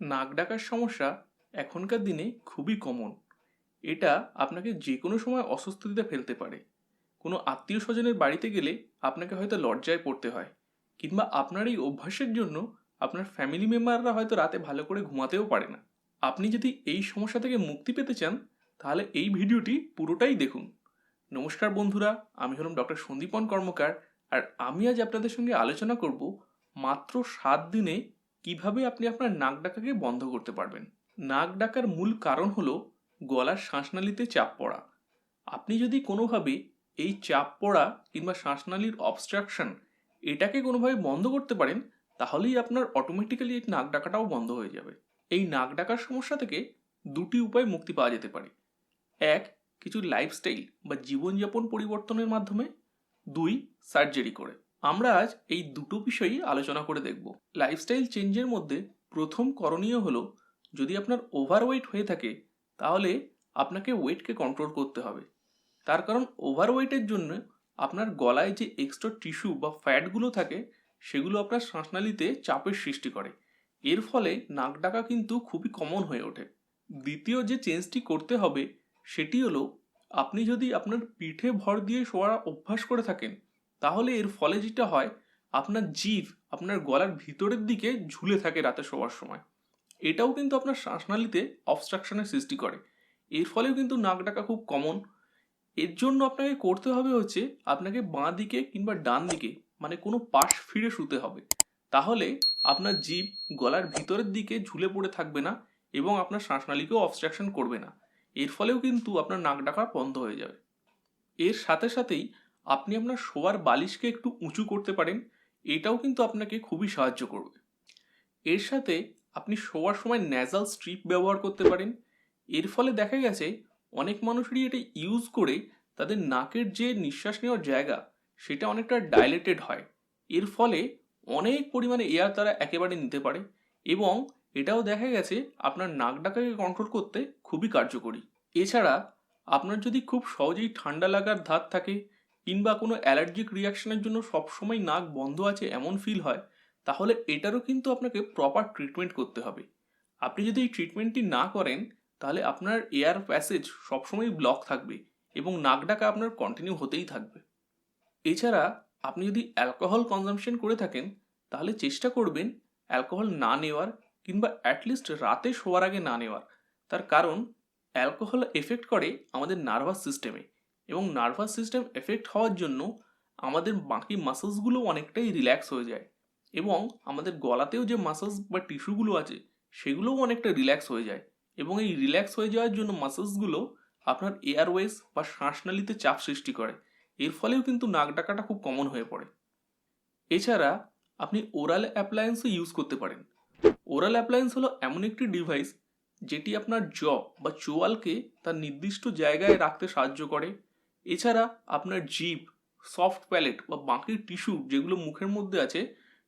নাক ডাকার সমস্যা এখনকার দিনে খুবই কমন। এটা আপনাকে যে কোনো সময় অস্বস্তিতে ফেলতে পারে। কোনো আত্মীয় স্বজনের বাড়িতে গেলে আপনাকে হয়তো লজ্জায় পড়তে হয়, কিংবা আপনার এই অভ্যাসের জন্য আপনার ফ্যামিলি মেম্বাররা হয়তো রাতে ভালো করে ঘুমাতেও পারে না। আপনি যদি এই সমস্যা থেকে মুক্তি পেতে চান, তাহলে এই ভিডিওটি পুরোটাই দেখুন। নমস্কার বন্ধুরা, আমি হলাম ডক্টর সন্দীপন কর্মকার। আর আমি আজ আপনাদের সঙ্গে আলোচনা করব মাত্র 7 দিনে কিভাবে আপনি আপনার নাক ডাকাকে বন্ধ করতে পারবেন। নাক ডাকার মূল কারণ হলো গলার শ্বাসনালীতে চাপ পড়া। আপনি যদি কোনোভাবে এই চাপ পড়া কিংবা শ্বাসনালীর অবস্ট্রাকশন এটাকে কোনোভাবে বন্ধ করতে পারেন, তাহলেই আপনার অটোমেটিক্যালি এই নাক ডাকাটাও বন্ধ হয়ে যাবে। এই নাক ডাকার সমস্যা থেকে দুটি উপায় মুক্তি পাওয়া যেতে পারে। এক, কিছু লাইফস্টাইল বা জীবনযাপন পরিবর্তনের মাধ্যমে। দুই, সার্জারি করে। আমরা আজ এই দুটো বিষয়ই আলোচনা করে দেখব। লাইফস্টাইল চেঞ্জের মধ্যে প্রথম করণীয় হলো, যদি আপনার ওভারওয়েট হয়ে থাকে তাহলে আপনাকে ওয়েটকে কন্ট্রোল করতে হবে। তার কারণ ওভারওয়েটের জন্য আপনার গলায় যে এক্সট্রা টিস্যু বা ফ্যাটগুলো থাকে সেগুলো আপনার শ্বাসনালীতে চাপের সৃষ্টি করে। এর ফলে নাক ডাকা কিন্তু খুবই কমন হয়ে ওঠে। দ্বিতীয় যে চেঞ্জটি করতে হবে সেটি হলো, আপনি যদি আপনার পিঠে ভর দিয়ে শোয়ার অভ্যাস করে থাকেন, তাহলে এর ফলে যেটা হয়, আপনার জিভ আপনার গলার ভিতরের দিকে ঝুলে থাকে রাতে শোয়ার সময়। এটাও কিন্তু আপনার শ্বাসনালীতে অবস্ট্রাকশনের সৃষ্টি করে। এর ফলেও কিন্তু নাক ডাকা খুব কমন। এর জন্য আপনাকে করতে হবে হচ্ছে, আপনাকে বাঁ দিকে কিংবা ডান দিকে মানে কোনো পাশ ফিরে শুতে হবে। তাহলে আপনার জিভ গলার ভিতরের দিকে ঝুলে পড়ে থাকবে না এবং আপনার শ্বাসনালীকেও অবস্ট্রাকশন করবে না। এর ফলেও কিন্তু আপনার নাক ডাকা বন্ধ হয়ে যাবে। এর সাথে সাথেই আপনি আপনার শোয়ার বালিশকে একটু উঁচু করতে পারেন। এটাও কিন্তু আপনাকে খুবই সাহায্য করবে। এর সাথে আপনি শোয়ার সময় ন্যাজাল স্ট্রিপ ব্যবহার করতে পারেন। এর ফলে দেখা গেছে অনেক মানুষেরই এটা ইউজ করে তাদের নাকের যে নিঃশ্বাস নেওয়ার জায়গা সেটা অনেকটা ডাইলেটেড হয়। এর ফলে অনেক পরিমাণে এয়ার তারা একেবারে নিতে পারে এবং এটাও দেখা গেছে আপনার নাক ডাকাকে কন্ট্রোল করতে খুবই কার্যকরী। এছাড়া আপনার যদি খুব সহজেই ঠান্ডা লাগার ধাত থাকে কিংবা কোনো অ্যালার্জিক রিয়াকশনের জন্য সবসময় নাক বন্ধ আছে এমন ফিল হয়, তাহলে এটারও কিন্তু আপনাকে প্রপার ট্রিটমেন্ট করতে হবে। আপনি যদি এই ট্রিটমেন্টটি না করেন, তাহলে আপনার এয়ার প্যাসেজ সবসময় ব্লক থাকবে এবং নাক ডাকা আপনার কন্টিনিউ হতেই থাকবে। এছাড়া আপনি যদি অ্যালকোহল কনজাম্পশন করে থাকেন, তাহলে চেষ্টা করবেন অ্যালকোহল না নেওয়ার কিংবা অ্যাটলিস্ট রাতে শোয়ার আগে না নেওয়ার। তার কারণ অ্যালকোহল এফেক্ট করে আমাদের নার্ভাস সিস্টেমে এবং নার্ভাস সিস্টেম এফেক্ট হওয়ার জন্য আমাদের বাকি মাসলসগুলো অনেকটাই রিল্যাক্স হয়ে যায় এবং আমাদের গলাতেও যে মাসলস বা টিস্যুগুলো আছে সেগুলোও অনেকটা রিল্যাক্স হয়ে যায় এবং এই রিল্যাক্স হয়ে যাওয়ার জন্য মাসলসগুলো আপনার এয়ারওয়েজ বা শ্বাসনালীতে চাপ সৃষ্টি করে। এর ফলেও কিন্তু নাক ডাকাটা খুব কমন হয়ে পড়ে। এছাড়া আপনি ওরাল অ্যাপ্লায়েন্সও ইউজ করতে পারেন। ওরাল অ্যাপ্লায়েন্স হলো এমন একটি ডিভাইস যেটি আপনার জ বা চোয়ালকে তার নির্দিষ্ট জায়গায় রাখতে সাহায্য করে। এছাড়া আপনার জিভ, সফট প্যালেট বা বাকি টিস্যু যেগুলো মুখের মধ্যে আছে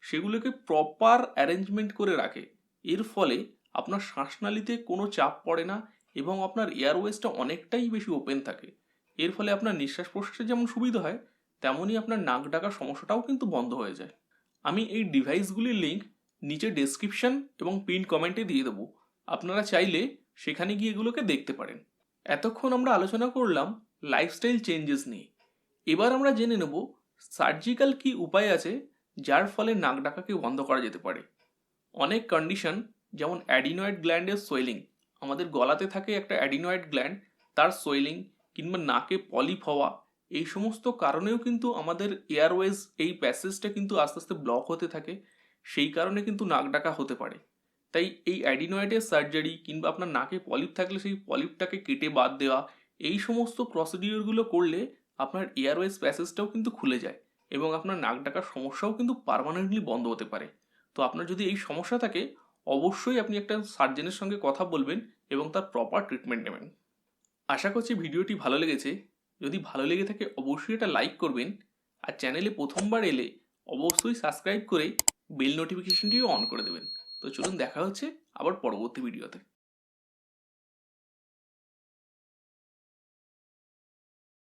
সেগুলোকে প্রপার অ্যারেঞ্জমেন্ট করে রাখে। এর ফলে আপনার শ্বাসনালীতে কোনো চাপ পড়ে না এবং আপনার এয়ারওয়েজটা অনেকটাই বেশি ওপেন থাকে। এর ফলে আপনার নিঃশ্বাস প্রশ্বাসে যেমন সুবিধা হয়, তেমনই আপনার নাক ডাকার সমস্যাটাও কিন্তু বন্ধ হয়ে যায়। আমি এই ডিভাইসগুলির লিঙ্ক নিচে ডেসক্রিপশন এবং পিন কমেন্টে দিয়ে দেবো। আপনারা চাইলে সেখানে গিয়ে এগুলোকে দেখতে পারেন। এতক্ষণ আমরা আলোচনা করলাম লাইফস্টাইল চেঞ্জেস নিয়ে। এবার আমরা জেনে নেব সার্জিক্যাল কি উপায় আছে যার ফলে নাক ডাকাকে বন্ধ করা যেতে পারে। অনেক কন্ডিশন, যেমন অ্যাডিনয়েড গ্ল্যান্ডের সোয়েলিং, আমাদের গলাতে থাকে একটা অ্যাডিনয়েড গ্ল্যান্ড, তার সোয়েলিং কিংবা নাকে পলিপ হওয়া, এই সমস্ত কারণেও কিন্তু আমাদের এয়ারওয়েজ এই প্যাসেজটা কিন্তু আস্তে আস্তে ব্লক হতে থাকে। সেই কারণে কিন্তু নাক ডাকা হতে পারে। তাই এই অ্যাডিনয়েডের সার্জারি কিংবা আপনার নাকে পলিপ থাকলে সেই পলিপটাকে কেটে বাদ দেওয়া, এই সমস্ত প্রসিডিওরগুলো করলে আপনার এয়ারওয়েজ প্যাসেজটাও কিন্তু খুলে যায় এবং আপনার নাক ডাকার সমস্যাও কিন্তু পার্মানেন্টলি বন্ধ হতে পারে। তো আপনার যদি এই সমস্যা থাকে, অবশ্যই আপনি একটা সার্জনের সঙ্গে কথা বলবেন এবং তার প্রপার ট্রিটমেন্ট নেবেন। আশা করছি ভিডিওটি ভালো লেগেছে। যদি ভালো লেগে থাকে অবশ্যই এটা লাইক করবেন আর চ্যানেলে প্রথমবার এলে অবশ্যই সাবস্ক্রাইব করে বেল নোটিফিকেশনটিও অন করে দেবেন। তো চলুন, দেখা হচ্ছে আবার পরবর্তী ভিডিওতে।